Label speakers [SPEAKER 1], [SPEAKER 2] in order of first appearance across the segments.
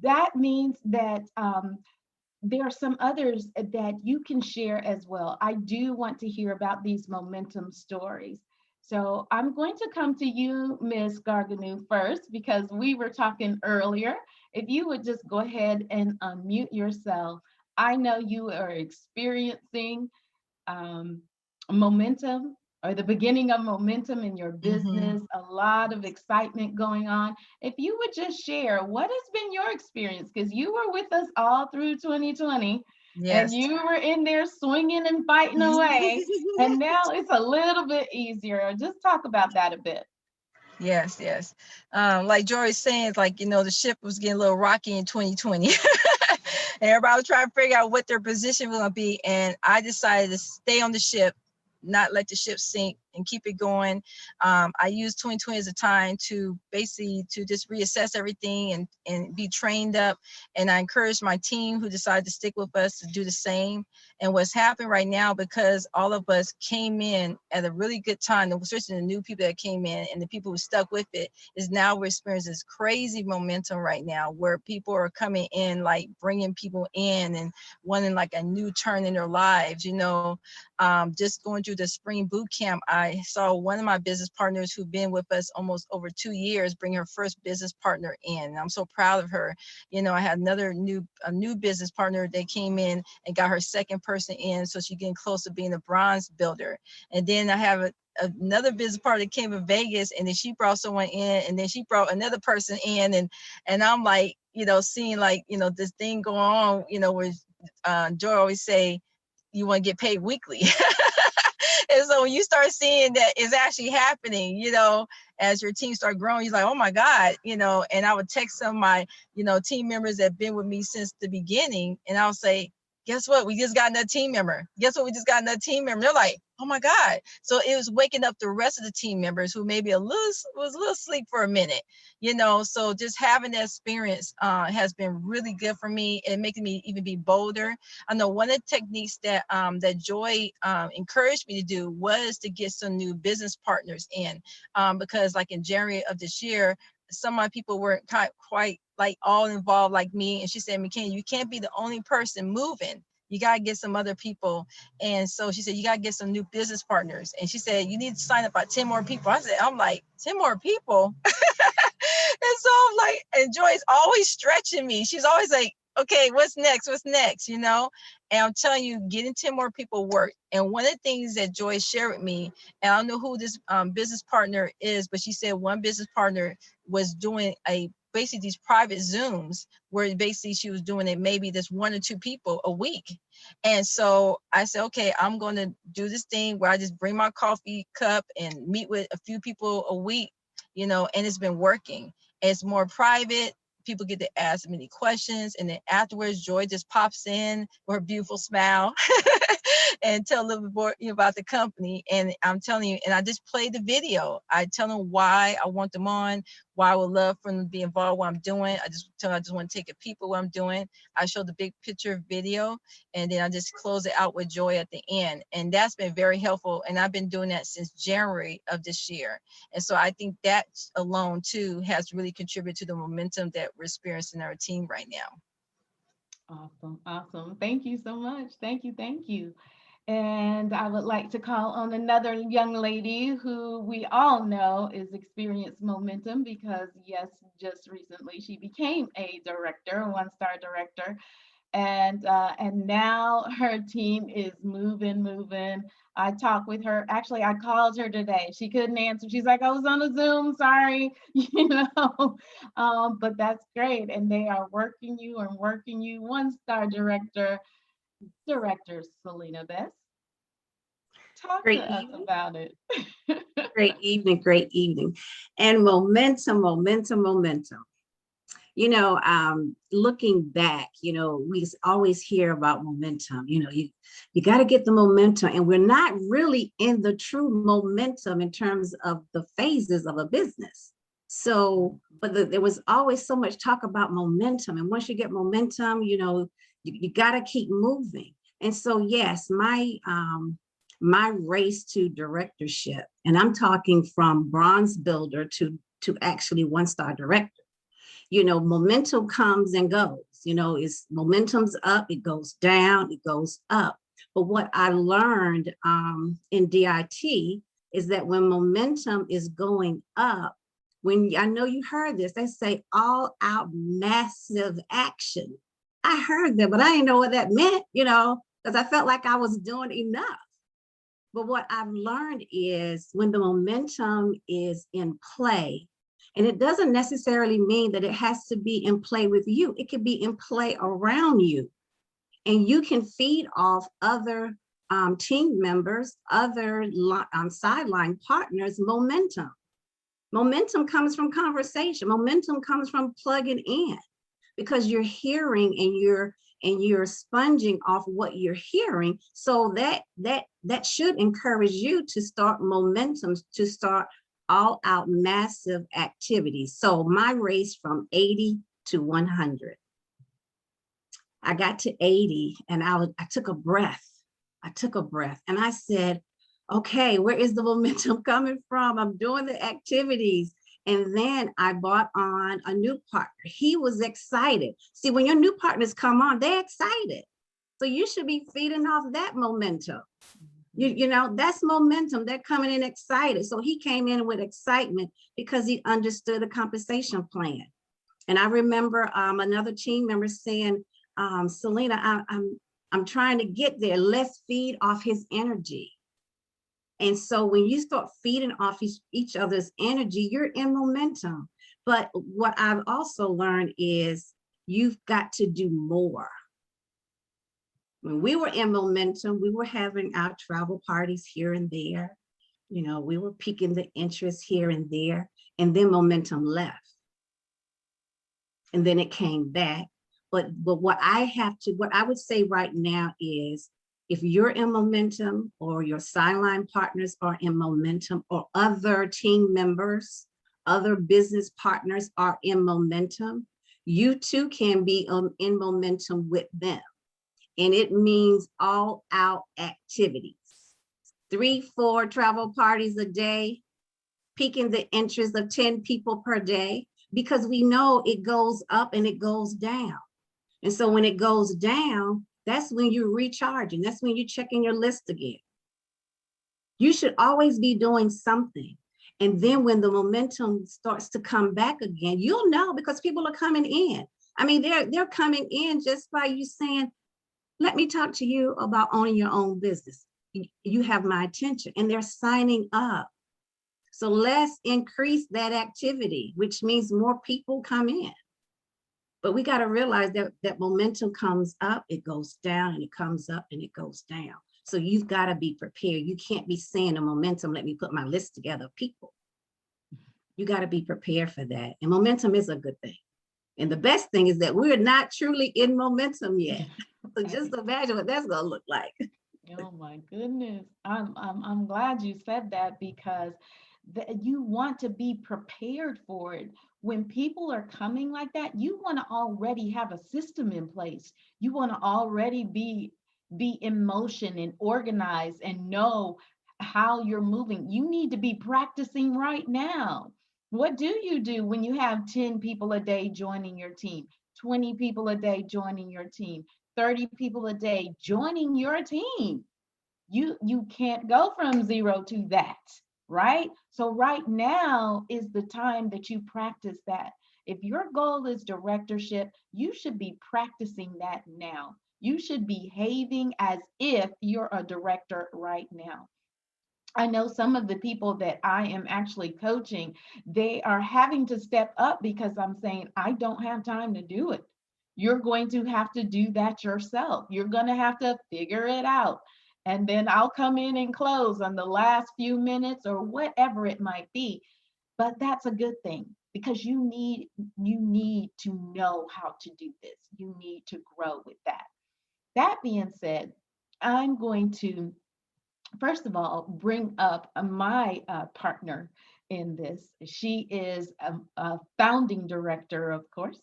[SPEAKER 1] that means that there are some others that you can share as well. I do want to hear about these momentum stories. So I'm going to come to you, Miss Garganu, first, because we were talking earlier. If you would just go ahead and unmute yourself. I know you are experiencing um, momentum or the beginning of momentum in your
[SPEAKER 2] Mm-hmm.
[SPEAKER 1] business, a lot of excitement going on. If you would just share what has been your experience, because you were with us all through 2020 and
[SPEAKER 2] Yes.
[SPEAKER 1] you were in there swinging and fighting away, and now it's a little bit easier. Just talk about that a bit.
[SPEAKER 2] Yes, yes. Like Jory's saying, it's like, the ship was getting a little rocky in 2020. And everybody was trying to figure out what their position was going to be. And I decided to stay on the ship, not let the ship sink and keep it going. I used 2020 as a time to basically to just reassess everything and be trained up. And I encouraged my team who decided to stick with us to do the same. And what's happened right now, because all of us came in at a really good time, especially the new people that came in and the people who stuck with it, is now we're experiencing this crazy momentum right now where people are coming in, like bringing people in and wanting like a new turn in their lives. Just going through the spring boot camp, I saw one of my business partners who've been with us almost over 2 years bring her first business partner in. And I'm so proud of her. I had a new business partner that came in and got her second person in, so she's getting close to being a bronze builder. And then I have another business partner that came in Vegas, and then she brought someone in, and then she brought another person in, and I'm like, seeing like, this thing going on, where Joy always say, you want to get paid weekly. And so when you start seeing that it's actually happening, as your team start growing, you're like, oh my God, and I would text some of my, team members that have been with me since the beginning. And I'll say, guess what? We just got another team member. Guess what? We just got another team member. They're like, oh my God. So it was waking up the rest of the team members who maybe was a little asleep for a minute, so just having that experience has been really good for me and making me even be bolder. I know one of the techniques that Joy encouraged me to do was to get some new business partners in, because like in January of this year, some of my people weren't quite like all involved like me. And she said, McKinney, you can't be the only person moving. You got to get some other people. And so she said, you got to get some new business partners. And she said, you need to sign up about 10 more people. I'm like, 10 more people? And so I'm like, and Joy's always stretching me. She's always like, okay, what's next? What's next? And I'm telling you, getting 10 more people work. And one of the things that Joy shared with me, and I don't know who this business partner is, but she said one business partner was doing basically these private Zooms where basically she was doing it maybe just 1 or 2 people a week. And so I said, okay, I'm going to do this thing where I just bring my coffee cup and meet with a few people a week, and it's been working. It's more private. People get to ask many questions. And then afterwards, Joy just pops in with her beautiful smile and tell a little bit more about the company. And I'm telling you, and I just play the video. I tell them why I want them on, why I would love for them to be involved what I'm doing. I just tell them I just want to take a peek at what I'm doing. I show the big picture video, and then I just close it out with Joy at the end. And that's been very helpful. And I've been doing that since January of this year. And so I think that alone too has really contributed to the momentum that we're experiencing in our team right now.
[SPEAKER 1] Awesome, awesome. Thank you so much. Thank you, thank you. And I would like to call on another young lady who we all know is experienced momentum because, yes, just recently she became a director, a one-star director, and now her team is moving. I talked with her. Actually, I called her today. She couldn't answer. She's like, I was on a Zoom. Sorry, but that's great. And they are working you and working you. One-star director Selena Best. Talk to
[SPEAKER 3] Great
[SPEAKER 1] us
[SPEAKER 3] evening,
[SPEAKER 1] about it.
[SPEAKER 3] great evening, great evening. And momentum, momentum, momentum. Looking back, we always hear about momentum. You got to get the momentum, and we're not really in the true momentum in terms of the phases of a business. So, but there was always so much talk about momentum, and once you get momentum, you got to keep moving. And so, yes, my race to directorship, and I'm talking from bronze builder to actually one-star director. you know, momentum comes and goes. You know, it's momentum's up, it goes down, it goes up. But what I learned in DIT is that when momentum is going up, when I know you heard this, they say all out massive action. I heard that, but I didn't know what that meant, you know, because I felt like I was doing enough. But what I've learned is when the momentum is in play, and it doesn't necessarily mean that it has to be in play with you, it could be in play around you. And you can feed off other team members, other sideline partners, momentum. Momentum comes from conversation. Momentum comes from plugging in, because you're hearing and you're sponging off what you're hearing. So that should encourage you to start momentum, to start all out massive activities. So my race from 80 to 100. I got to 80 and I took a breath. I took a breath and I said, okay, where is the momentum coming from? I'm doing the activities. And then I brought on a new partner. He was excited. See, when your new partners come on, they're excited. So you should be feeding off that momentum. You know, that's momentum. They're coming in excited. So he came in with excitement because he understood the compensation plan. And I remember another team member saying, Selena, I'm trying to get there. Let's feed off his energy. And so when you start feeding off each other's energy, you're in momentum. But what I've also learned is you've got to do more. When we were in momentum, we were having our travel parties here and there. You know, we were piquing the interest here and there, and then momentum left. And then it came back. But what I would say right now is, if you're in momentum, or your sideline partners are in momentum, or other team members, other business partners are in momentum, you too can be in momentum with them. And it means all out activities. 3-4 travel parties a day, piquing the interest of 10 people per day, because we know it goes up and it goes down. And so when it goes down, that's when you're recharging. That's when you're checking your list again. You should always be doing something. And then when the momentum starts to come back again, you'll know, because people are coming in. I mean, they're coming in just by you saying, let me talk to you about owning your own business. You have my attention, and they're signing up. So let's increase that activity, which means more people come in. But we got to realize that momentum comes up, it goes down, and it comes up and it goes down. So you've got to be prepared. You can't be saying the momentum, let me put my list together of people. You got to be prepared for that. And momentum is a good thing. And the best thing is that we're not truly in momentum yet. So just imagine what that's gonna look like.
[SPEAKER 1] Oh my goodness. I'm glad you said that, because you want to be prepared for it. When people are coming like that, you want to already have a system in place. You want to already be in motion and organized and know how you're moving. You need to be practicing right now. What do you do when you have 10 people a day joining your team, 20 people a day joining your team, 30 people a day joining your team? You can't go from 0 to that, right? So right now is the time that you practice that. If your goal is directorship, you should be practicing that now. You should be behaving as if you're a director right now. I know some of the people that I am actually coaching, they are having to step up because I'm saying, I don't have time to do it. You're going to have to do that yourself. You're going to have to figure it out. And then I'll come in and close on the last few minutes or whatever it might be. But that's a good thing, because you need to know how to do this. You need to grow with that. That being said, I'm going to first of all bring up my partner in this. She is a founding director, of course.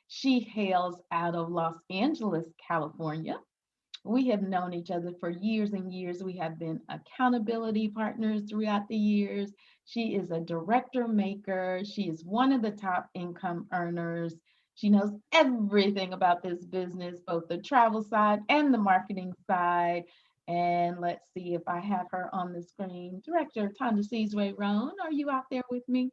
[SPEAKER 1] She hails out of Los Angeles, California. We have known each other for years and years. We have been accountability partners throughout the years. She is a director maker. She is one of the top income earners. She knows everything about this business, both the travel side and the marketing side. And let's see if I have her on the screen. Director Tonda Sizwe Roan, are you out there with me?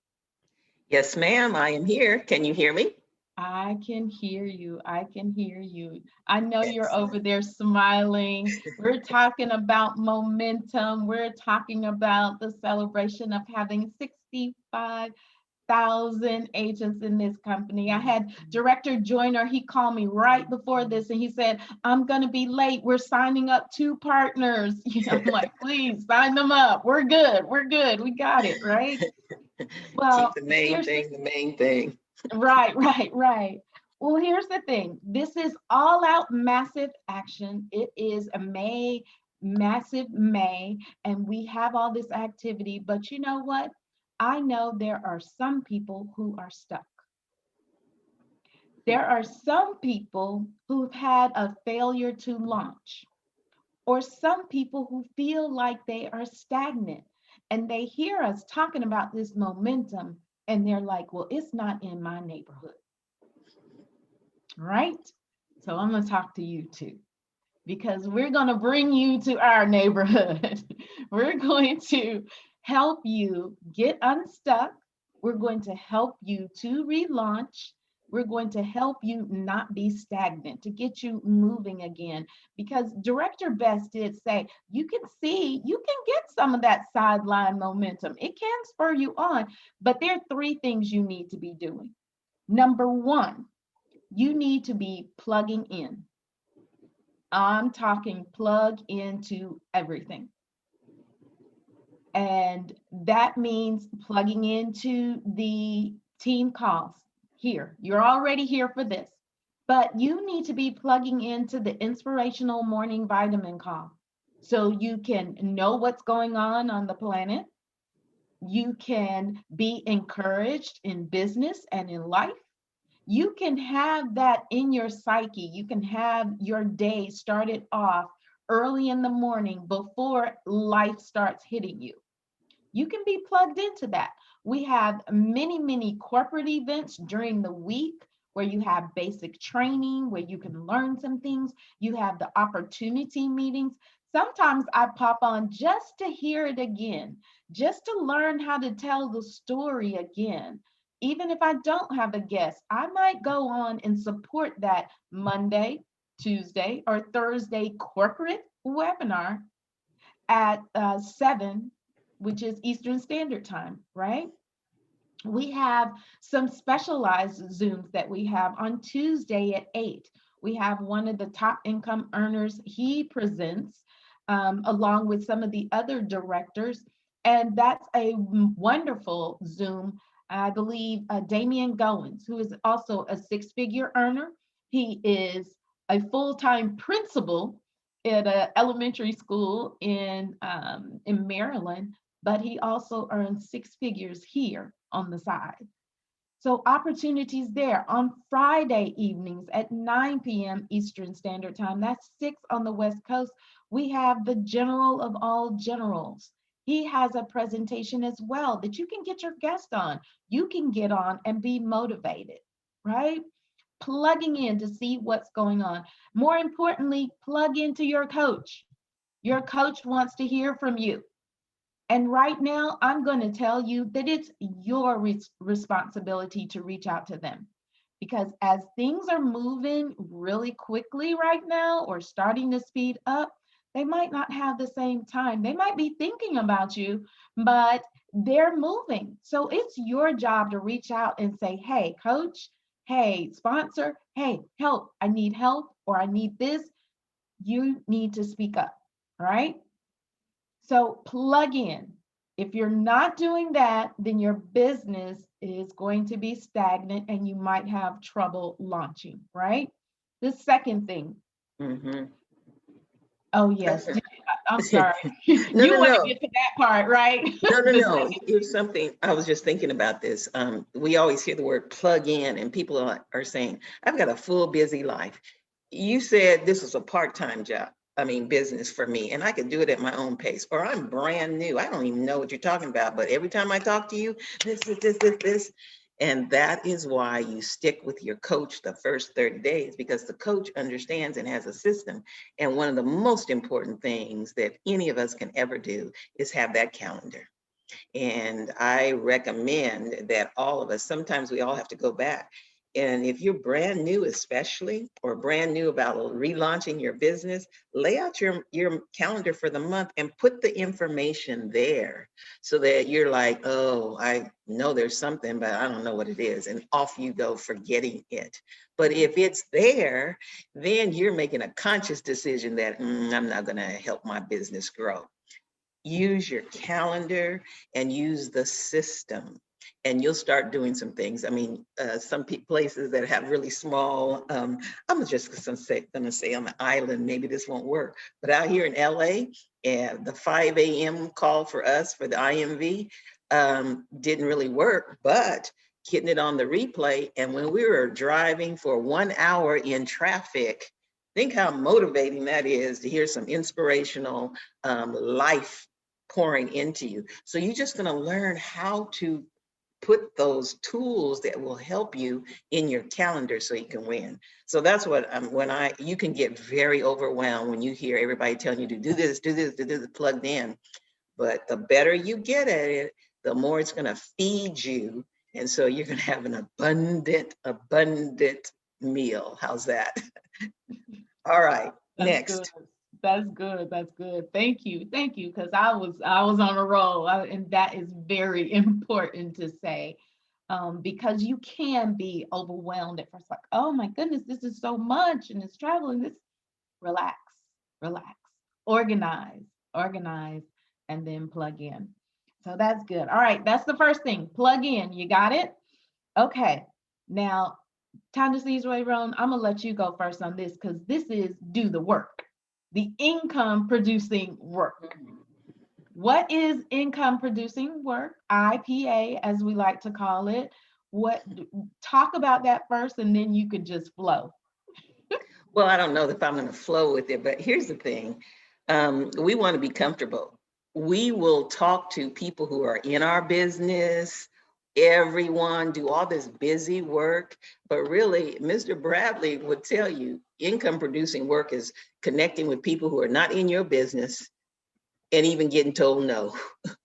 [SPEAKER 4] Yes, ma'am, I am here. Can you hear me?
[SPEAKER 1] I can hear you. I can hear you. I know you're
[SPEAKER 4] Excellent.
[SPEAKER 1] over there smiling. We're talking about momentum. We're talking about the celebration of having 65,000 agents in this company. I had Director Joyner, he called me right before this and he said, I'm going to be late. We're signing up 2 partners. I'm like, please sign them up. We're good. We're good. We got it, right? Well,
[SPEAKER 4] Keep the main thing, the main thing.
[SPEAKER 1] right, right, right. Well, here's the thing. This is all out massive action. It is a massive May, and we have all this activity. But you know what? I know there are some people who are stuck. There are some people who've had a failure to launch, or some people who feel like they are stagnant and they hear us talking about this momentum and they're like, well, it's not in my neighborhood, right? So I'm going to talk to you too, because we're going to bring you to our neighborhood. We're going to help you get unstuck. We're going to help you to relaunch. We're going to help you not be stagnant, to get you moving again. Because Director Best did say, you can get some of that sideline momentum. It can spur you on, but there are 3 things you need to be doing. Number 1, you need to be plugging in. I'm talking plug into everything. And that means plugging into the team calls here. You're already here for this, but you need to be plugging into the inspirational morning vitamin call so you can know what's going on the planet. You can be encouraged in business and in life. You can have that in your psyche. You can have your day started off early in the morning before life starts hitting you. You can be plugged into that. We have many corporate events during the week where you have basic training, where you can learn some things. You have the opportunity meetings. Sometimes I pop on just to hear it again, just to learn how to tell the story again. Even if I don't have a guest, I might go on and support that Monday, Tuesday, or Thursday corporate webinar at 7, which is Eastern Standard Time, right? We have some specialized Zooms that we have on Tuesday at 8. We have one of the top income earners. He presents along with some of the other directors. And that's a wonderful Zoom. I believe Damian Goins, who is also a 6-figure earner. He is a full-time principal at an elementary school in Maryland, but he also earns 6 figures here on the side. So opportunities there on Friday evenings at 9 p.m. Eastern Standard Time. That's 6 on the West Coast. We have the general of all generals. He has a presentation as well that you can get your guest on. You can get on and be motivated, right? Plugging in to see what's going on. More importantly, plug into your coach. Your coach wants to hear from you. And right now, I'm going to tell you that it's your responsibility to reach out to them. Because as things are moving really quickly right now or starting to speed up, they might not have the same time. They might be thinking about you, but they're moving. So it's your job to reach out and say, hey, coach, hey, sponsor, hey, help. I need help, or I need this. You need to speak up, right? So plug in. If you're not doing that, then your business is going to be stagnant and you might have trouble launching, right? The second thing.
[SPEAKER 4] Mm-hmm.
[SPEAKER 1] Oh, yes. I'm sorry.
[SPEAKER 4] No,
[SPEAKER 1] You want to
[SPEAKER 4] no.
[SPEAKER 1] get to that part, right?
[SPEAKER 4] No. Here's something. I was just thinking about this. We always hear the word plug in, and people are saying, I've got a full busy life. You said this was a part-time job. business for me, and I could do it at my own pace. Or I'm brand new. I don't even know what you're talking about, but every time I talk to you, this. And that is why you stick with your coach the first 30 days, because the coach understands and has a system. And one of the most important things that any of us can ever do is have that calendar. And I recommend that all of us, sometimes we all have to go back. And if you're brand new, especially, or brand new about relaunching your business, lay out your calendar for the month and put the information there so that you're like, oh, I know there's something, but I don't know what it is. And off you go, forgetting it. But if it's there, then you're making a conscious decision that I'm not going to help my business grow. Use your calendar and use the system, and you'll start doing some things. I mean, some places that have really small, I'm just gonna say on the island, maybe this won't work, but out here in LA, and the 5 a.m. call for us for the IMV didn't really work, but getting it on the replay. And when we were driving for 1 hour in traffic, think how motivating that is to hear some inspirational life pouring into you. So you're just going to learn how to put those tools that will help you in your calendar so you can win. So that's what you can get very overwhelmed when you hear everybody telling you to do this, plugged in. But the better you get at it, the more it's going to feed you. And so you're going to have an abundant meal. How's that? All right,
[SPEAKER 1] That's
[SPEAKER 4] next.
[SPEAKER 1] good. That's good. That's good. Thank you. Thank you. Because I was on a roll, and that is very important to say, because you can be overwhelmed at first, like, oh my goodness, this is so much, and it's traveling. This, relax, relax, organize, and then plug in. So that's good. All right, that's the first thing. Plug in. You got it? Okay. Now, Tandacee's Way, Ron, I'm gonna let you go first on this because this is do the work, the income producing work. What is income producing work? IPA, as we like to call it. Talk about that first, and then you could just flow.
[SPEAKER 4] Well, I don't know if I'm going to flow with it, but here's the thing. We want to be comfortable. We will talk to people who are in our business, everyone, do all this busy work. But really, Mr. Bradley would tell you income producing work is connecting with people who are not in your business and even getting told no.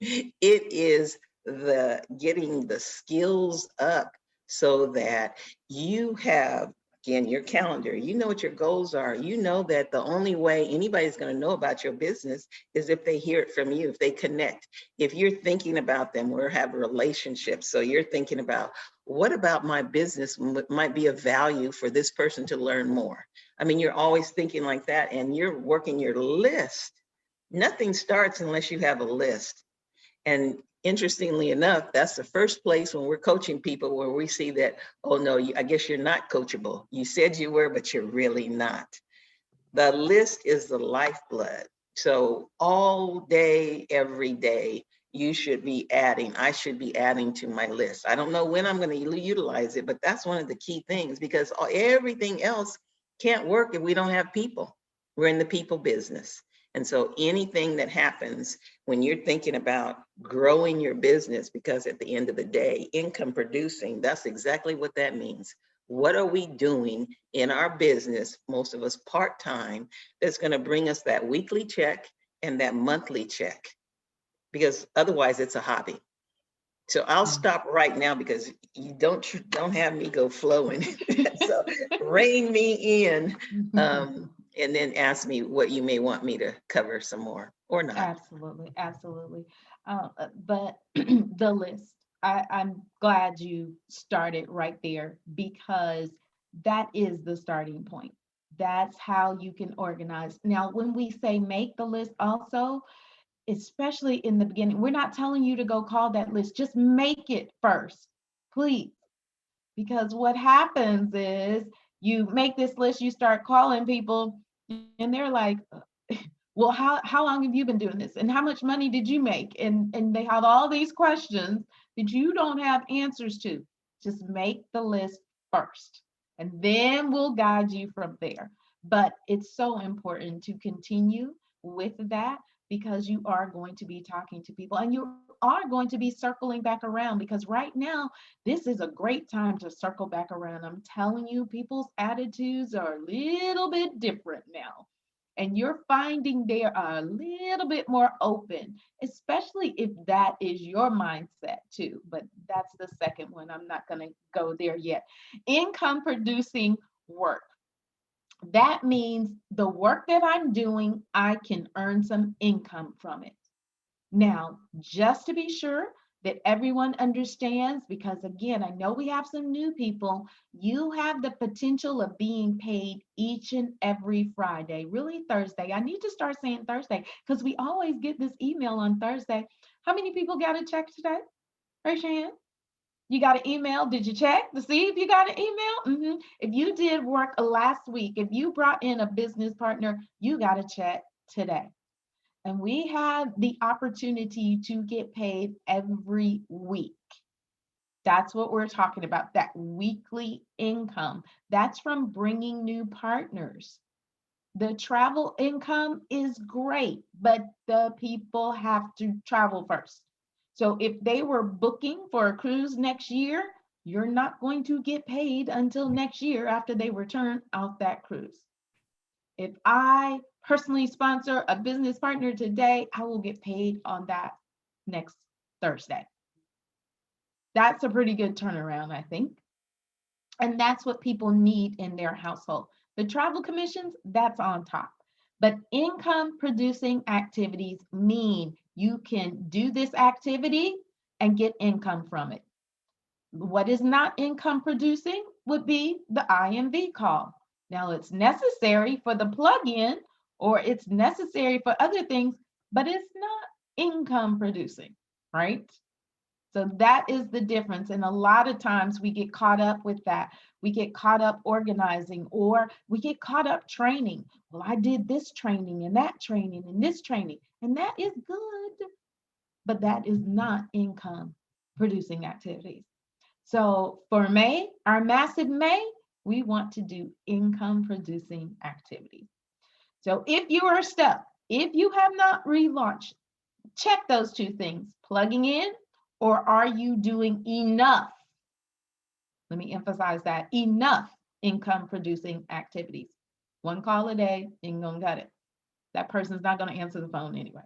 [SPEAKER 4] It is the getting the skills up so that you have, again, your calendar, you know what your goals are. You know that the only way anybody's going to know about your business is if they hear it from you, if they connect, if you're thinking about them or have relationships. So you're thinking about, what about my business might be of value for this person to learn more? I mean, you're always thinking like that, and you're working your list. Nothing starts unless you have a list. And interestingly enough, that's the first place when we're coaching people where we see that, oh no, I guess you're not coachable. You said you were, but you're really not. The list is the lifeblood. So all day, every day, you should be adding, I should be adding to my list. I don't know when I'm going to utilize it, but that's one of the key things, because everything else can't work if we don't have people. We're in the people business. And so anything that happens when you're thinking about growing your business, because at the end of the day, income producing, that's exactly what that means. What are we doing in our business, most of us part-time, that's going to bring us that weekly check and that monthly check? Because otherwise it's a hobby. So I'll stop right now because you don't have me go flowing. So rein me in. And then ask me what you may want me to cover some more or not.
[SPEAKER 1] Absolutely, absolutely. But the list, I'm glad you started right there, because that is the starting point. That's how you can organize. Now, when we say make the list also, especially in the beginning, we're not telling you to go call that list. Just make it first, please. Because what happens is you make this list, you start calling people, and they're like, well, how long have you been doing this? And how much money did you make? And they have all these questions that you don't have answers to. Just make the list first, and then we'll guide you from there. But it's so important to continue with that, because you are going to be talking to people and you are going to be circling back around, because right now, this is a great time to circle back around. I'm telling you, people's attitudes are a little bit different now. And you're finding they are a little bit more open, especially if that is your mindset too. But that's the second one. I'm not going to go there yet. Income producing work. That means the work that I'm doing, I can earn some income from it. Now, just to be sure that everyone understands, because again, I know we have some new people, you have the potential of being paid each and every Friday, really Thursday. I need to start saying Thursday because we always get this email on Thursday. How many people got a check today? Raise your hand. You got an email? Did you check to see if you got an email? If you did work last week, if you brought in a business partner, you got a check today. And we have the opportunity to get paid every week. That's what we're talking about, that weekly income. That's from bringing new partners. The travel income is great, but the people have to travel first. So if they were booking for a cruise next year, you're not going to get paid until next year after they return off that cruise. If I personally sponsor a business partner today, I will get paid on that next Thursday. That's a pretty good turnaround, I think. And that's what people need in their household. The travel commissions, that's on top. But income producing activities mean you can do this activity and get income from it. What is not income producing would be the IMV call. Now it's necessary for the plug-in or it's necessary for other things, but it's not income producing, right? So that is the difference. And a lot of times we get caught up with that. We get caught up organizing, or we get caught up training. Well, I did this training and that training and this training, and that is good, but that is not income producing activities. So for May, our massive May, we want to do income producing activities. So if you are stuck, if you have not relaunched, check those two things, plugging in, or are you doing enough? Let me emphasize that, enough income producing activities. One call a day, ain't gonna cut it. That person's not gonna answer the phone anyway.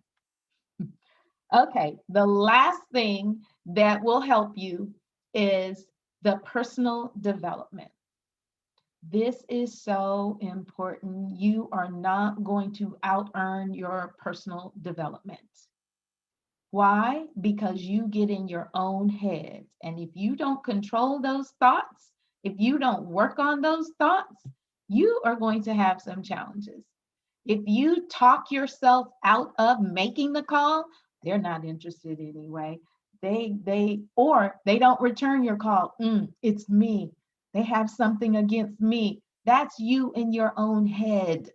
[SPEAKER 1] Okay, the last thing that will help you is the personal development. This is so important. You are not going to out earn your personal development. Why? Because you get in your own head. And if you don't control those thoughts, if you don't work on those thoughts, you are going to have some challenges. If you talk yourself out of making the call, they're not interested anyway. Or they don't return your call. It's me. They have something against me. That's you in your own head.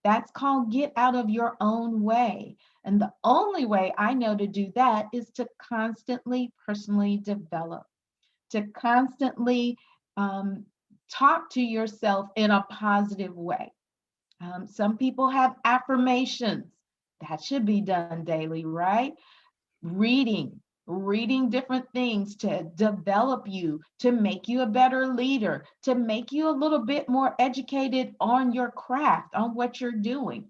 [SPEAKER 1] That's called get out of your own way. And the only way I know to do that is to constantly personally develop, to constantly talk to yourself in a positive way. Some people have affirmations. That should be done daily, right? Reading different things to develop you, to make you a better leader, to make you a little bit more educated on your craft, on what you're doing.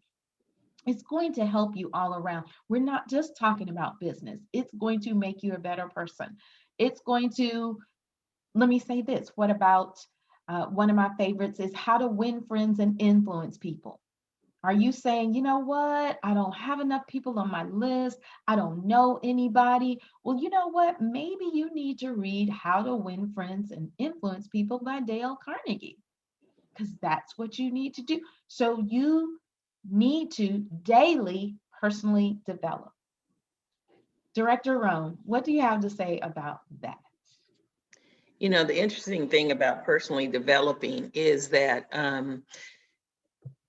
[SPEAKER 1] It's going to help you all around. We're not just talking about business. It's going to make you a better person. It's going to, let me say this. What about one of my favorites is how to win friends and influence people. Are you saying, you know what? I don't have enough people on my list. I don't know anybody. Well, you know what? Maybe you need to read How to Win Friends and Influence People by Dale Carnegie, because that's what you need to do. So you need to daily personally develop. Director Roan, what do you have to say about that?
[SPEAKER 4] You know, the interesting thing about personally developing is that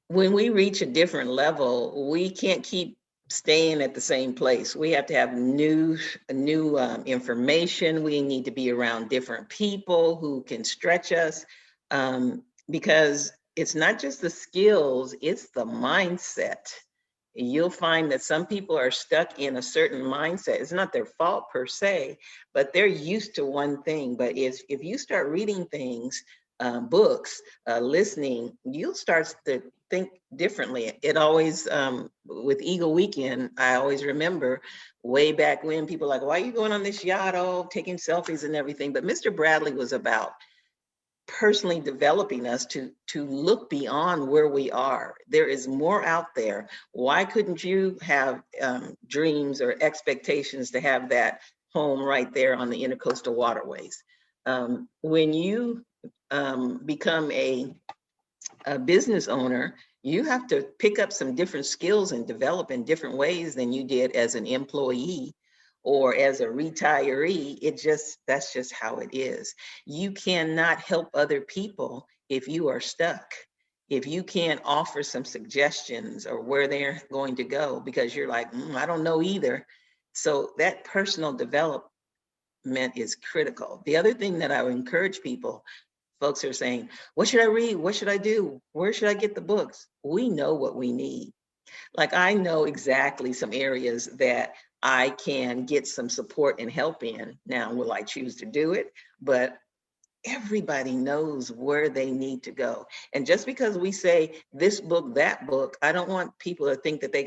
[SPEAKER 4] when we reach a different level, we can't keep staying at the same place. We have to have new information. We need to be around different people who can stretch us, because it's not just the skills, it's the mindset. You'll find that some people are stuck in a certain mindset. It's not their fault per se, but they're used to one thing. But if you start reading things, books, listening, you'll start to think differently. It always, with Eagle Weekend, I always remember way back when people were like, why are you going on this yacht, oh, taking selfies and everything? But Mr. Bradley was about personally developing us to look beyond where we are. There is more out there. Why couldn't you have dreams or expectations to have that home right there on the intercoastal waterways? When you become a business owner, you have to pick up some different skills and develop in different ways than you did as an employee or as a retiree. That's just how it is. You cannot help other people if you are stuck. If you can't offer some suggestions or where they're going to go because you're like, I don't know either. So that personal development is critical. The other thing that I would encourage people, folks are saying, what should I read? What should I do? Where should I get the books? We know what we need. Like, I know exactly some areas that I can get some support and help in. Now, will I choose to do it? But everybody knows where they need to go. And just because we say this book, that book, I don't want people to think that they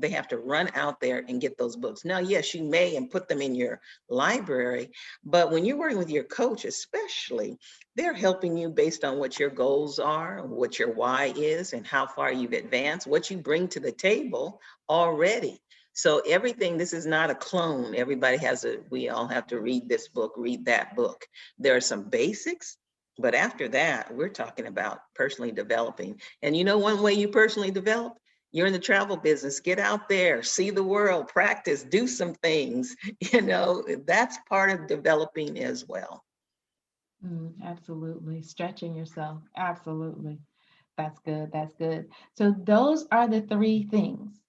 [SPEAKER 4] have to run out there and get those books. Now, yes, you may and put them in your library, but when you're working with your coach, especially, they're helping you based on what your goals are, what your why is, and how far you've advanced, what you bring to the table already. So everything, this is not a clone. We all have to read this book, read that book. There are some basics, but after that, we're talking about personally developing. And you know, one way you personally develop, you're in the travel business, get out there, see the world, practice, do some things, that's part of developing as well.
[SPEAKER 1] Absolutely. Stretching yourself. Absolutely. That's good. That's good. So those are the three things.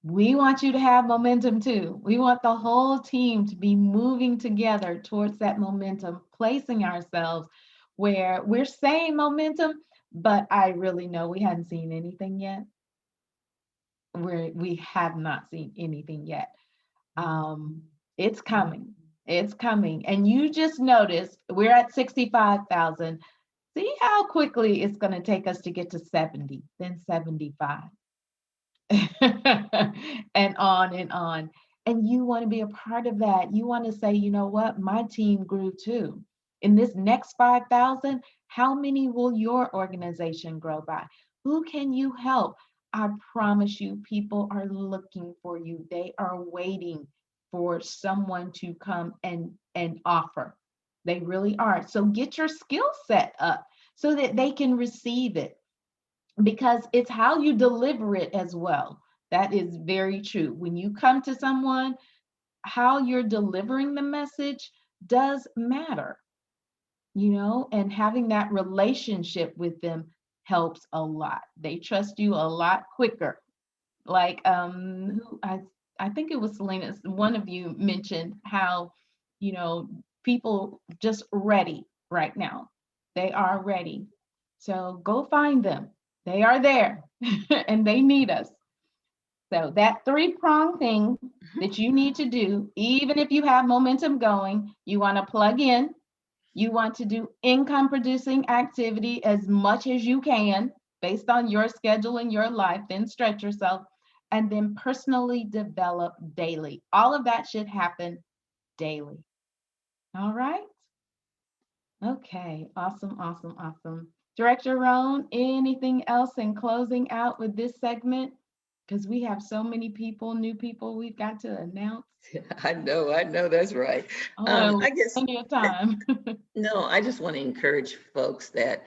[SPEAKER 1] We want you to have momentum too. We want the whole team to be moving together towards that momentum, placing ourselves where we're saying momentum, but I really know we hadn't seen anything yet. We have not seen anything yet. It's coming. It's coming. And you just noticed we're at 65,000. See how quickly it's going to take us to get to 70, then 75. And on and on. And you want to be a part of that. You want to say, you know what, my team grew too. In this next 5,000, how many will your organization grow by? Who can you help? I promise you, people are looking for you. They are waiting for someone to come and offer. They really are. So get your skill set up so that they can receive it, because it's how you deliver it as well. That is very true. When you come to someone, how you're delivering the message does matter, and having that relationship with them helps a lot. They trust you a lot quicker. Like I think it was Selena, one of you mentioned how, people just ready right now. They are ready. So go find them. They are there and they need us. So that three-prong thing that you need to do, even if you have momentum going, you want to plug in, you want to do income producing activity as much as you can based on your schedule and your life, then stretch yourself, and then personally develop daily. All of that should happen daily. All right. Okay, awesome, awesome, awesome. Director Roan, anything else in closing out with this segment? Because we have so many people, new people we've got to announce.
[SPEAKER 4] I know, that's right.
[SPEAKER 1] Oh,
[SPEAKER 4] I guess,
[SPEAKER 1] plenty of time.
[SPEAKER 4] no, I just want to encourage folks that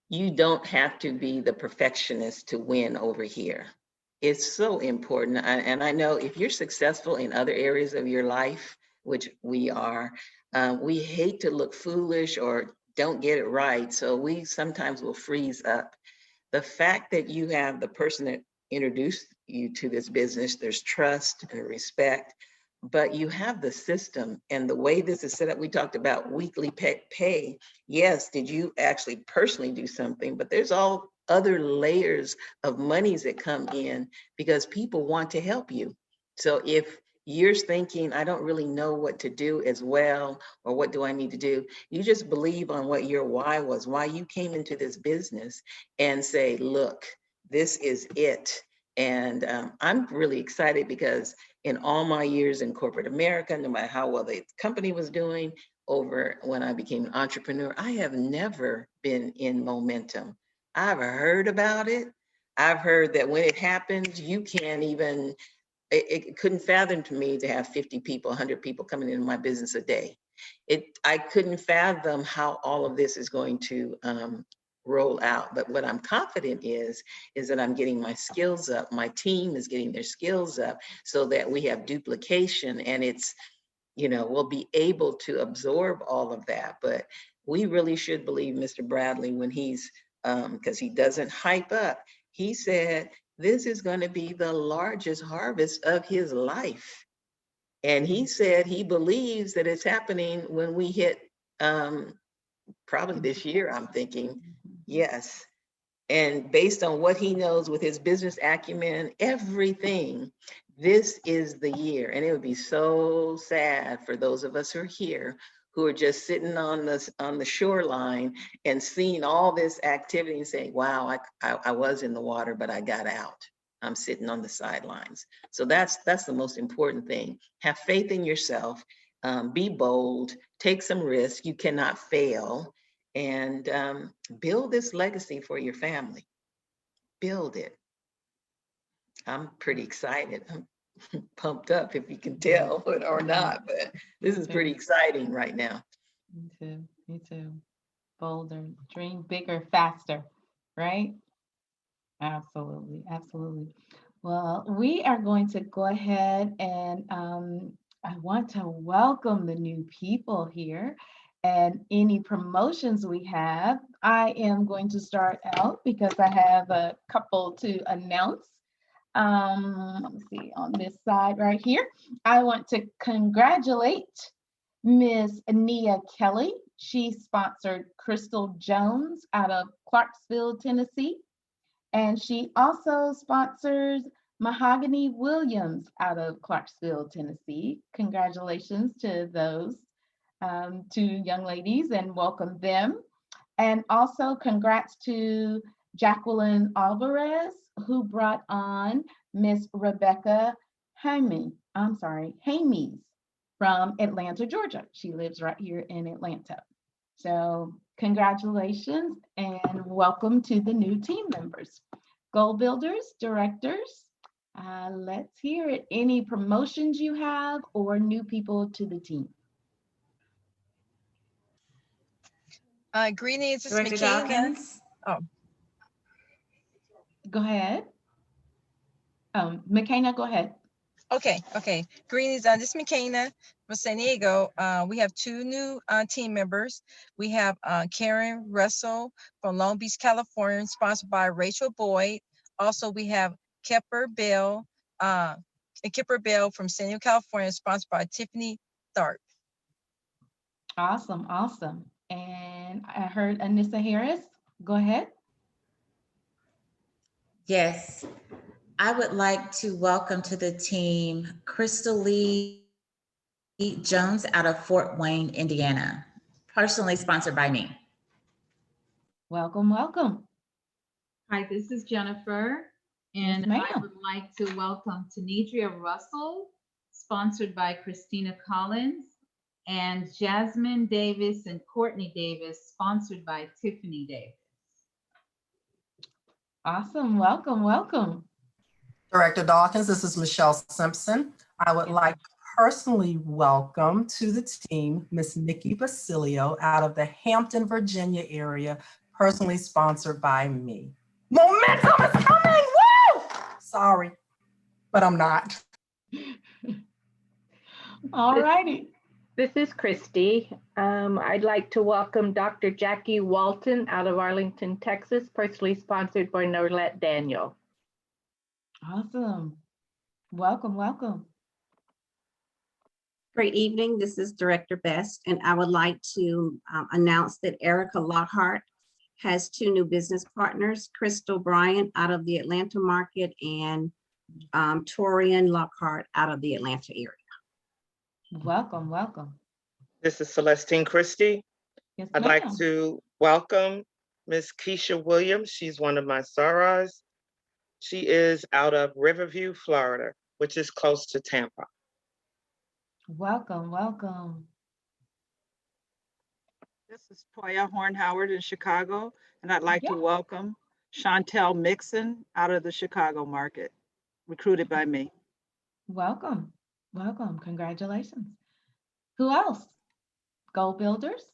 [SPEAKER 4] you don't have to be the perfectionist to win over here. It's so important. And I know if you're successful in other areas of your life, which we are, we hate to look foolish or don't get it right. So we sometimes will freeze up. The fact that you have the person that introduced you to this business, there's trust and respect, but you have the system and the way this is set up. We talked about weekly pay. Yes, did you actually personally do something? But there's all other layers of monies that come in because people want to help you. So if you're thinking, I don't really know what to do as well, or what do I need to do? You just believe on what your why was, why you came into this business, and say, look, this is it. And I'm really excited because in all my years in corporate America, no matter how well the company was doing, over when I became an entrepreneur, I have never been in momentum. I've heard about it. I've heard that when it happens, you can't even, it couldn't fathom to me to have 50 people, 100 people coming into my business a day. I couldn't fathom how all of this is going to roll out. But what I'm confident is that I'm getting my skills up. My team is getting their skills up so that we have duplication, and it's, we'll be able to absorb all of that. But we really should believe Mr. Bradley when he's, because he doesn't hype up. He said, this is going to be the largest harvest of his life. And he said he believes that it's happening when we hit probably this year, I'm thinking, yes. And based on what he knows with his business acumen, everything, this is the year. And it would be so sad for those of us who are here, who are just sitting on the shoreline and seeing all this activity and saying, wow, I was in the water, but I got out. I'm sitting on the sidelines. So that's the most important thing. Have faith in yourself, be bold, take some risk. You cannot fail, and build this legacy for your family. Build it. I'm pretty excited. I'm pumped up, if you can tell or not, but this is pretty exciting right now.
[SPEAKER 1] Me too. Me too. Bolder, dream bigger, faster, right? Absolutely. Absolutely. Well, we are going to go ahead and I want to welcome the new people here and any promotions we have. I am going to start out because I have a couple to announce. Let me see on this side right here. I want to congratulate Miss Nia Kelly. She sponsored Crystal Jones out of Clarksville, Tennessee. And she also sponsors Mahogany Williams out of Clarksville, Tennessee. Congratulations to those two young ladies and welcome them. And also congrats to Jacqueline Alvarez, who brought on Miss Rebecca Hamies from Atlanta, Georgia. She lives right here in Atlanta. So congratulations and welcome to the new team members. Goal builders, directors, let's hear it. Any promotions you have or new people to the team?
[SPEAKER 2] Greetings, it's
[SPEAKER 5] Director
[SPEAKER 2] McKenna.
[SPEAKER 5] Dawkins.
[SPEAKER 2] Oh,
[SPEAKER 1] Go ahead. McKenna, go ahead.
[SPEAKER 2] okay. Greetings, this is McKenna from San Diego. We have two new team members. We have Karen Russell from Long Beach, California, sponsored by Rachel Boyd. Also, we have Kipper Bell from San Diego, California, sponsored by Tiffany Tharp.
[SPEAKER 1] Awesome, awesome. And I heard Anissa Harris. Go ahead.
[SPEAKER 5] Yes, I would like to welcome to the team Crystal Lee Jones out of Fort Wayne, Indiana, personally sponsored by me.
[SPEAKER 1] Welcome, welcome.
[SPEAKER 6] Hi, this is Jennifer, and
[SPEAKER 1] Yes,
[SPEAKER 6] I
[SPEAKER 1] ma'am.
[SPEAKER 6] would like to welcome Tanedria Russell, sponsored by Christina Collins, and Jasmine Davis and Courtney Davis, sponsored by Tiffany Davis.
[SPEAKER 1] Awesome, welcome, welcome.
[SPEAKER 7] Director Dawkins, this is Michelle Simpson. I would like to personally welcome to the team Miss Nikki Basilio out of the Hampton, Virginia area, personally sponsored by me. Momentum is coming, woo! Sorry, but I'm not.
[SPEAKER 1] All righty.
[SPEAKER 8] This is Christy. I'd like to welcome Dr. Jackie Walton out of Arlington, Texas, personally sponsored by Norlette Daniel.
[SPEAKER 1] Awesome. Welcome, welcome.
[SPEAKER 3] Great evening. This is Director Best, and I would like to announce that Erica Lockhart has 2 new business partners, Crystal Bryant out of the Atlanta market and Torian Lockhart out of the Atlanta area.
[SPEAKER 1] Welcome, welcome.
[SPEAKER 9] This is Celestine Christie.
[SPEAKER 1] Yes,
[SPEAKER 9] I'd like
[SPEAKER 1] ma'am.
[SPEAKER 9] to welcome Ms. Keisha Williams. She's one of my sorors. She is out of Riverview, Florida, which is close to Tampa.
[SPEAKER 1] Welcome, welcome.
[SPEAKER 10] This is Toya Horn-Howard in Chicago, and I'd like to
[SPEAKER 1] Yeah.
[SPEAKER 10] welcome Chantel Mixon out of the Chicago market, recruited by me.
[SPEAKER 1] Welcome, welcome. Congratulations. Who else? Goal Builders?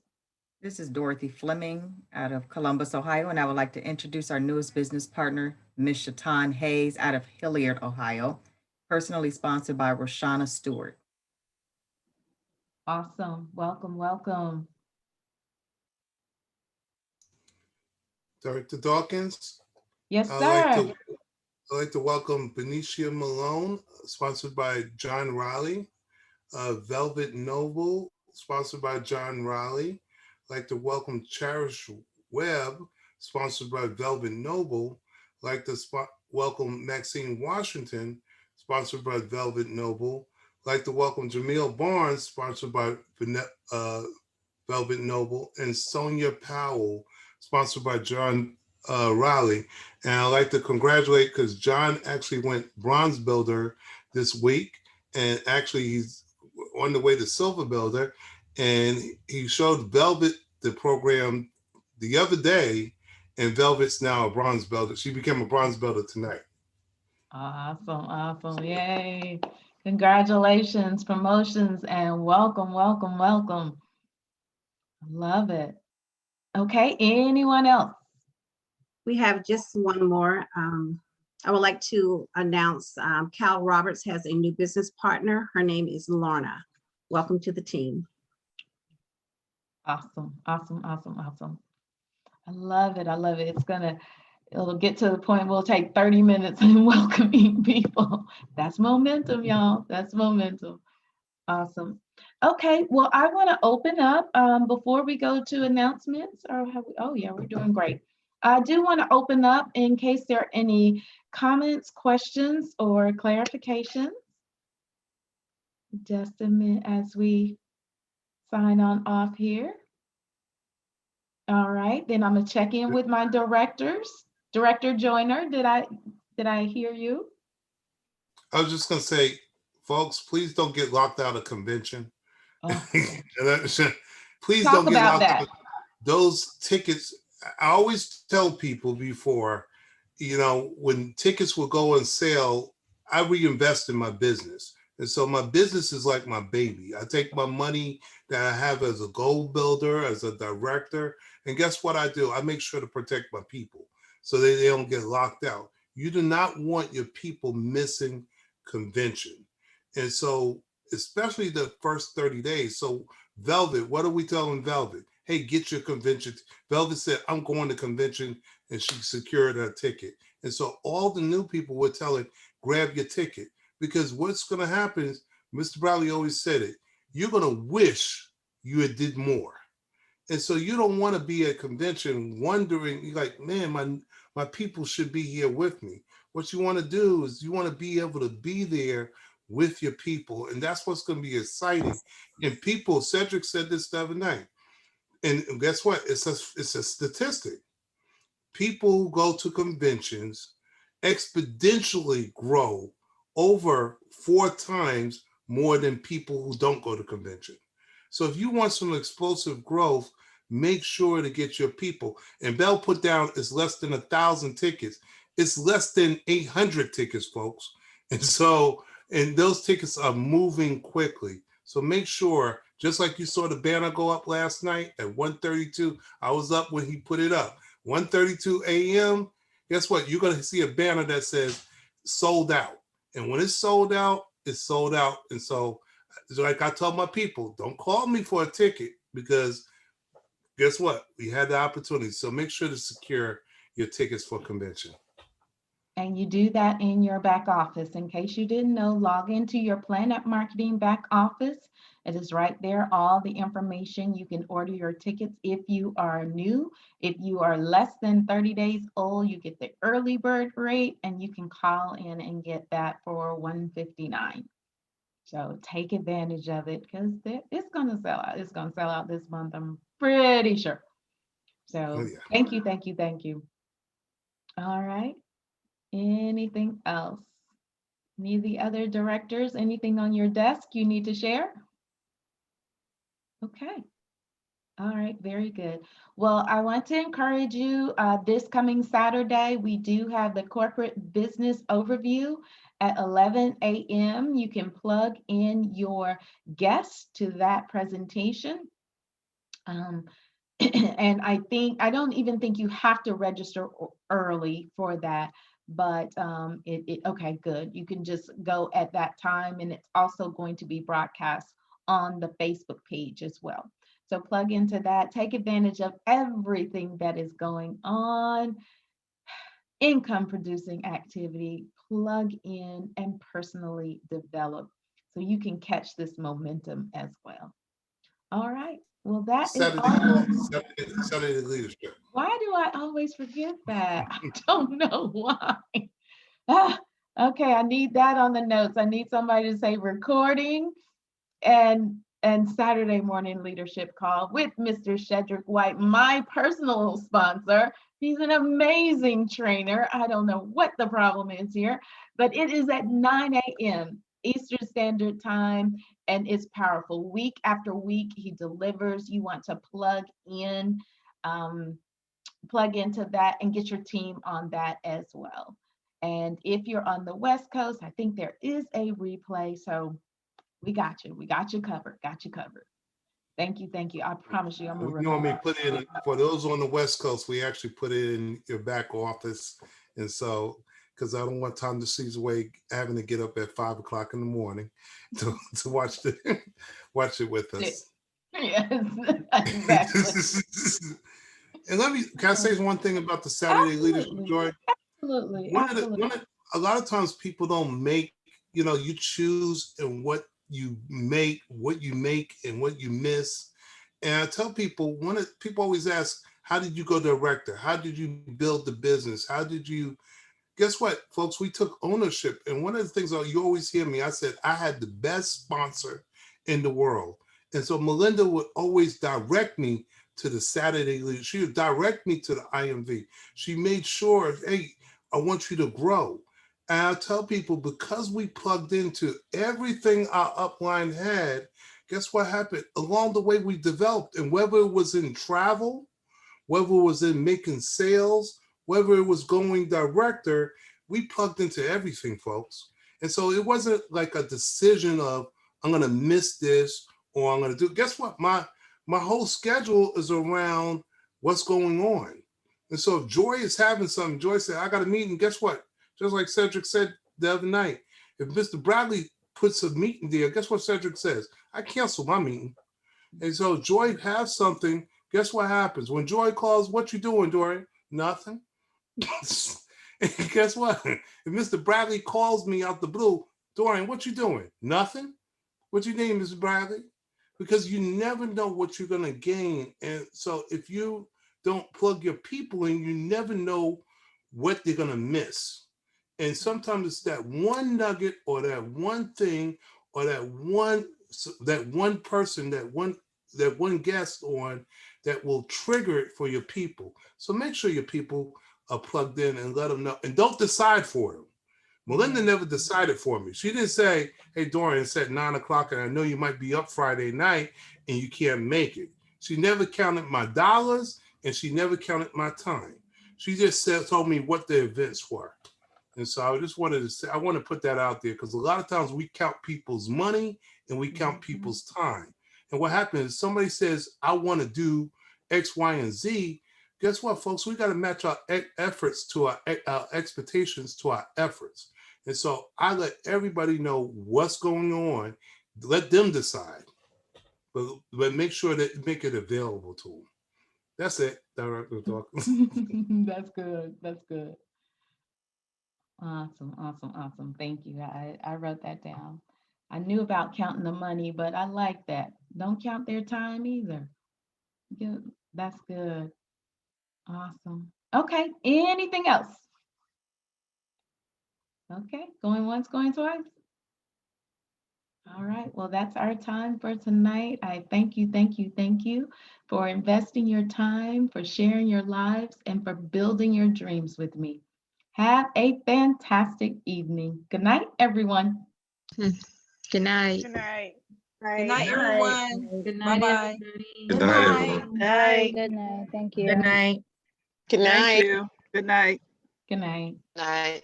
[SPEAKER 11] This is Dorothy Fleming out of Columbus, Ohio, and I would like to introduce our newest business partner, Ms. Shatan Hayes out of Hilliard, Ohio, personally sponsored by Roshana Stewart.
[SPEAKER 1] Awesome. Welcome, welcome.
[SPEAKER 12] Director Dawkins.
[SPEAKER 1] Yes,
[SPEAKER 12] I'd
[SPEAKER 1] sir.
[SPEAKER 12] like to welcome Benicia Malone, sponsored by John Riley. Velvet Noble, sponsored by John Riley. I'd like to welcome Cherish Webb, sponsored by Velvet Noble. I'd like to welcome Maxine Washington, sponsored by Velvet Noble. I'd like to welcome Jamil Barnes, sponsored by Velvet Noble, and Sonia Powell, sponsored by John Riley. And I'd like to congratulate, because John actually went bronze builder this week, and actually he's on the way to silver builder, and he showed Velvet the program the other day, and Velvet's now a bronze builder. She became a bronze builder tonight.
[SPEAKER 1] Awesome, awesome. Yay. Congratulations, promotions, and welcome, welcome, welcome. Love it. Okay, anyone else?
[SPEAKER 3] We have just one more. I would like to announce Cal Roberts has a new business partner. Her name is Lorna. Welcome to the team.
[SPEAKER 1] Awesome, awesome, awesome, awesome. I love it. I love it. It'll get to the point we'll take 30 minutes in welcoming people. That's momentum, y'all. That's momentum. Awesome. Okay, well, I want to open up before we go to announcements, or have we, oh yeah, we're doing great. I do want to open up in case there are any comments, questions, or clarifications. Just a minute as we sign on off here. All right, then I'm gonna check in with my directors. Director Joyner, did I hear you?
[SPEAKER 12] I was just gonna say, folks, please don't get locked out of convention.
[SPEAKER 1] Oh.
[SPEAKER 12] Please
[SPEAKER 1] Talk
[SPEAKER 12] don't get
[SPEAKER 1] about
[SPEAKER 12] locked
[SPEAKER 1] that.
[SPEAKER 12] out. Those tickets, I always tell people before, when tickets will go on sale, I reinvest in my business. And so my business is like my baby. I take my money that I have as a goal builder, as a director, and guess what I do? I make sure to protect my people so they don't get locked out. You do not want your people missing convention. And so, especially the first 30 days. So Velvet, what are we telling Velvet? Hey, get your convention. Velvet said, I'm going to convention, and she secured her ticket. And so all the new people were telling, grab your ticket. Because what's going to happen is, Mr. Bradley always said it, you're going to wish you had did more. And so you don't want to be at convention wondering, you're like, man, my people should be here with me. What you want to do is you want to be able to be there with your people. And that's what's going to be exciting. And people, Cedric said this the other night. And guess what? It's a statistic. People who go to conventions exponentially grow over 4 times more than people who don't go to convention. So if you want some explosive growth, make sure to get your people. And Bell put down it's less than 1,000 tickets. It's less than 800 tickets, folks. And so, and those tickets are moving quickly. So make sure, just like you saw the banner go up last night at 1:32, I was up when he put it up. 1:32 a.m., guess what? You're going to see a banner that says sold out. And when it's sold out, it's sold out. And so, like I told my people, don't call me for a ticket, because guess what? We had the opportunity. So make sure to secure your tickets for convention.
[SPEAKER 1] And you do that in your back office. In case you didn't know, log into your Planet Marketing back office. It is right there, all the information. You can order your tickets if you are new. If you are less than 30 days old, you get the early bird rate, and you can call in and get that for $159. So take advantage of it, because it's going to sell out. It's going to sell out this month, I'm pretty sure. So
[SPEAKER 12] yeah.
[SPEAKER 1] thank you, thank you, thank you. All right. Anything else? Any of the other directors, anything on your desk you need to share? Okay. All right, very good. Well, I want to encourage you, this coming Saturday, we do have the corporate business overview at 11 a.m. You can plug in your guests to that presentation. And I don't even think you have to register early for that, but okay, good. You can just go at that time, and it's also going to be broadcast on the Facebook page as well. So plug into that, take advantage of everything that is going on. Income producing activity, plug in and personally develop so you can catch this momentum as well. All right. Well, that is all.
[SPEAKER 12] Saturday leadership.
[SPEAKER 1] Why do I always forget that? I don't know why. Okay, I need that on the notes. I need somebody to say recording and Saturday morning leadership call with Mr. Shedrick White, my personal sponsor. He's an amazing trainer. I don't know what the problem is here, but it is at 9 a.m. Eastern Standard Time, and it's powerful. Week after week, he delivers. You want to plug into that and get your team on that as well. And if you're on the West Coast, I think there is a replay. So we got you. We got you covered. Got you covered. Thank you. Thank you. I promise you, I'm gonna
[SPEAKER 12] We normally
[SPEAKER 1] remember.
[SPEAKER 12] put in, for those on the West Coast, we actually put it in your back office. And so, because I don't want Tom to see his way having to get up at 5 o'clock in the morning to watch watch it with us.
[SPEAKER 1] Yes, exactly.
[SPEAKER 12] And can I say one thing about the Saturday leadership, Joy?
[SPEAKER 1] Absolutely.
[SPEAKER 12] A lot of times people don't make, you choose and what you make and what you miss. And I tell people, people always ask, how did you go director? How did you build the business? How did you, guess what, folks, we took ownership. And one of the things you always hear me, I said, I had the best sponsor in the world. And so Melinda would always direct me to the Saturday leader. She would direct me to the IMV. She made sure, hey, I want you to grow. And I tell people, because we plugged into everything our upline had, guess what happened? Along the way, we developed. And whether it was in travel, whether it was in making sales, whether it was going director, we plugged into everything, folks. And so it wasn't like a decision of, I'm going to miss this or I'm going to do. Guess what? My whole schedule is around what's going on. And so if Joy is having something, Joy said, I got a meeting. Guess what? Just like Cedric said the other night, if Mr. Bradley puts a meeting there, guess what Cedric says? I cancel my meeting. And so Joy has something. Guess what happens? When Joy calls, what you doing, Dorian? Nothing. And guess what? If Mr. Bradley calls me out the blue, Dorian, what you doing? Nothing. What's your name, Mr. Bradley? Because you never know what you're going to gain. And so if you don't plug your people in, you never know what they're going to miss. And sometimes it's that one nugget or that one thing or that one person, that one guest on that will trigger it for your people. So make sure your people are plugged in and let them know. And don't decide for them. Melinda never decided for me. She didn't say, hey, Dorian, it's at 9 o'clock and I know you might be up Friday night and you can't make it. She never counted my dollars and she never counted my time. She just told me what the events were. And so I just wanted to say, I want to put that out there because a lot of times we count people's money and we count people's time. And what happens is somebody says, I want to do X, Y, and Z. Guess what, folks? We got to match our efforts to our expectations to our efforts. And so I let everybody know what's going on. Let them decide, but make sure that make it available to them. That's it, Director Dawkins.
[SPEAKER 1] That's good. That's good. Awesome, awesome, awesome. Thank you. I wrote that down. I knew about counting the money, but I like that. Don't count their time either. Good. That's good. Awesome. Okay, anything else? Okay, going once, going twice. All right, well, that's our time for tonight. I thank you, thank you, thank you for investing your time, for sharing your lives, and for building your dreams with me. Have a fantastic evening. Good night, everyone.
[SPEAKER 13] Good night.
[SPEAKER 2] Good night, everyone.
[SPEAKER 6] Good night,
[SPEAKER 2] Bye-bye.
[SPEAKER 6] everybody.
[SPEAKER 9] Good
[SPEAKER 2] night,
[SPEAKER 9] everyone. Night.
[SPEAKER 8] Good night. Thank you.
[SPEAKER 13] Good night.
[SPEAKER 9] Good
[SPEAKER 10] Thank
[SPEAKER 9] night.
[SPEAKER 10] you. Good night.
[SPEAKER 1] Good night.
[SPEAKER 9] Night.